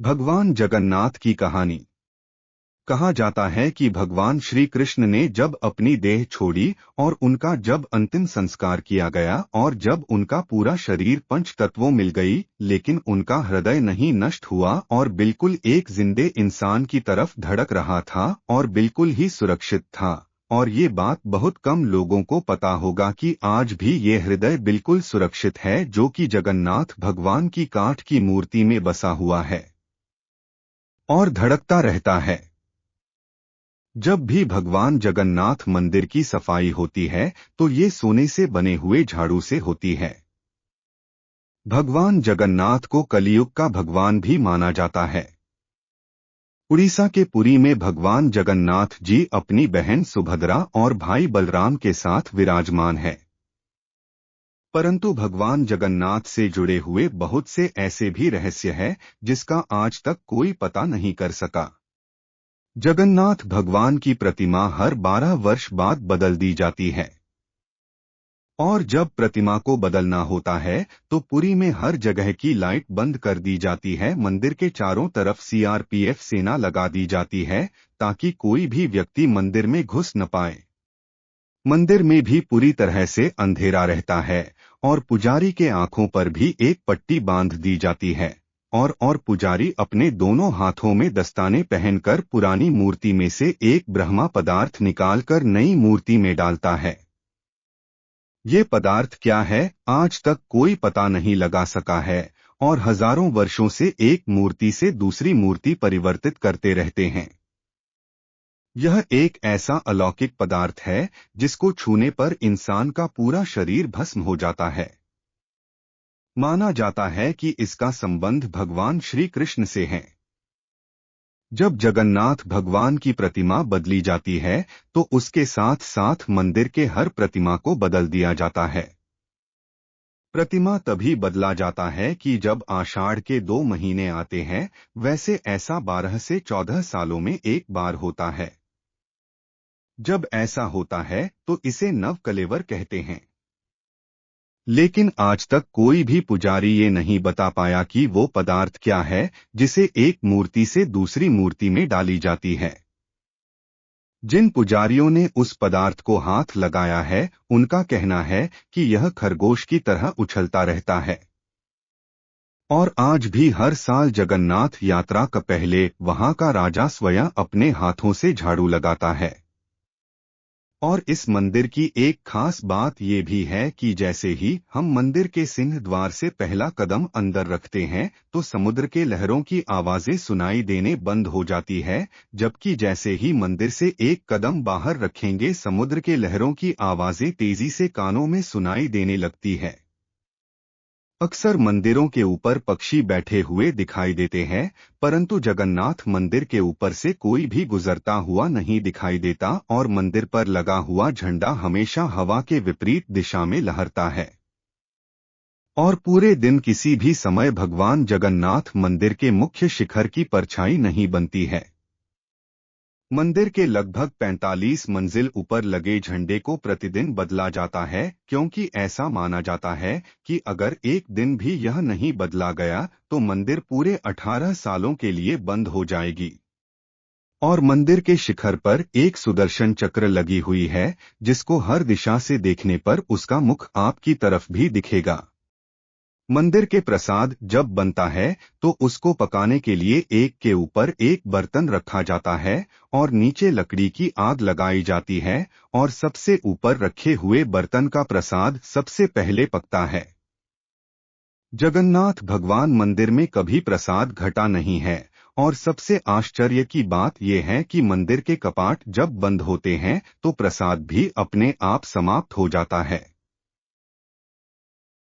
भगवान जगन्नाथ की कहानी। कहा जाता है कि भगवान श्री कृष्ण ने जब अपनी देह छोड़ी और उनका जब अंतिम संस्कार किया गया और जब उनका पूरा शरीर पंच तत्वों मिल गई, लेकिन उनका हृदय नहीं नष्ट हुआ और बिल्कुल एक जिंदे इंसान की तरफ धड़क रहा था और बिल्कुल ही सुरक्षित था। और ये बात बहुत कम लोगों को पता होगा कि आज भी ये हृदय बिल्कुल सुरक्षित है, जो कि जगन्नाथ भगवान की काठ की मूर्ति में बसा हुआ है और धड़कता रहता है। जब भी भगवान जगन्नाथ मंदिर की सफाई होती है तो ये सोने से बने हुए झाड़ू से होती है। भगवान जगन्नाथ को कलियुग का भगवान भी माना जाता है। उड़ीसा के पुरी में भगवान जगन्नाथ जी अपनी बहन सुभद्रा और भाई बलराम के साथ विराजमान है। परंतु भगवान जगन्नाथ से जुड़े हुए बहुत से ऐसे भी रहस्य है जिसका आज तक कोई पता नहीं कर सका। जगन्नाथ भगवान की प्रतिमा हर 12 वर्ष बाद बदल दी जाती है और जब प्रतिमा को बदलना होता है तो पुरी में हर जगह की लाइट बंद कर दी जाती है। मंदिर के चारों तरफ सीआरपीएफ सेना लगा दी जाती है ताकि कोई भी व्यक्ति मंदिर में घुस न पाए। मंदिर में भी पूरी तरह से अंधेरा रहता है और पुजारी के आंखों पर भी एक पट्टी बांध दी जाती है और पुजारी अपने दोनों हाथों में दस्ताने पहनकर पुरानी मूर्ति में से एक ब्रह्मा पदार्थ निकालकर नई मूर्ति में डालता है। ये पदार्थ क्या है आज तक कोई पता नहीं लगा सका है और हजारों वर्षों से एक मूर्ति से दूसरी मूर्ति परिवर्तित करते रहते हैं। यह एक ऐसा अलौकिक पदार्थ है जिसको छूने पर इंसान का पूरा शरीर भस्म हो जाता है। माना जाता है कि इसका संबंध भगवान श्री कृष्ण से है। जब जगन्नाथ भगवान की प्रतिमा बदली जाती है तो उसके साथ साथ मंदिर के हर प्रतिमा को बदल दिया जाता है। प्रतिमा तभी बदला जाता है कि जब आषाढ़ के 2 महीने आते हैं, वैसे ऐसा 12 से 14 सालों में एक बार होता है। जब ऐसा होता है तो इसे नवकलेवर कहते हैं। लेकिन आज तक कोई भी पुजारी ये नहीं बता पाया कि वो पदार्थ क्या है जिसे एक मूर्ति से दूसरी मूर्ति में डाली जाती है। जिन पुजारियों ने उस पदार्थ को हाथ लगाया है उनका कहना है कि यह खरगोश की तरह उछलता रहता है और आज भी हर साल जगन्नाथ यात्रा का पहले वहां का राजा स्वयं अपने हाथों से झाड़ू लगाता है। और इस मंदिर की एक खास बात ये भी है कि जैसे ही हम मंदिर के सिंह द्वार से पहला कदम अंदर रखते हैं तो समुद्र के लहरों की आवाजें सुनाई देने बंद हो जाती है, जबकि जैसे ही मंदिर से एक कदम बाहर रखेंगे समुद्र के लहरों की आवाजें तेजी से कानों में सुनाई देने लगती है। अक्सर मंदिरों के ऊपर पक्षी बैठे हुए दिखाई देते हैं, परंतु जगन्नाथ मंदिर के ऊपर से कोई भी गुजरता हुआ नहीं दिखाई देता और मंदिर पर लगा हुआ झंडा हमेशा हवा के विपरीत दिशा में लहरता है। और पूरे दिन किसी भी समय भगवान जगन्नाथ मंदिर के मुख्य शिखर की परछाई नहीं बनती है। मंदिर के लगभग 45 मंजिल ऊपर लगे झंडे को प्रतिदिन बदला जाता है, क्योंकि ऐसा माना जाता है कि अगर एक दिन भी यह नहीं बदला गया तो मंदिर पूरे 18 सालों के लिए बंद हो जाएगी। और मंदिर के शिखर पर एक सुदर्शन चक्र लगी हुई है जिसको हर दिशा से देखने पर उसका मुख आपकी तरफ भी दिखेगा। मंदिर के प्रसाद जब बनता है तो उसको पकाने के लिए एक के ऊपर एक बर्तन रखा जाता है और नीचे लकड़ी की आग लगाई जाती है और सबसे ऊपर रखे हुए बर्तन का प्रसाद सबसे पहले पकता है। जगन्नाथ भगवान मंदिर में कभी प्रसाद घटा नहीं है और सबसे आश्चर्य की बात यह है कि मंदिर के कपाट जब बंद होते हैं तो प्रसाद भी अपने आप समाप्त हो जाता है।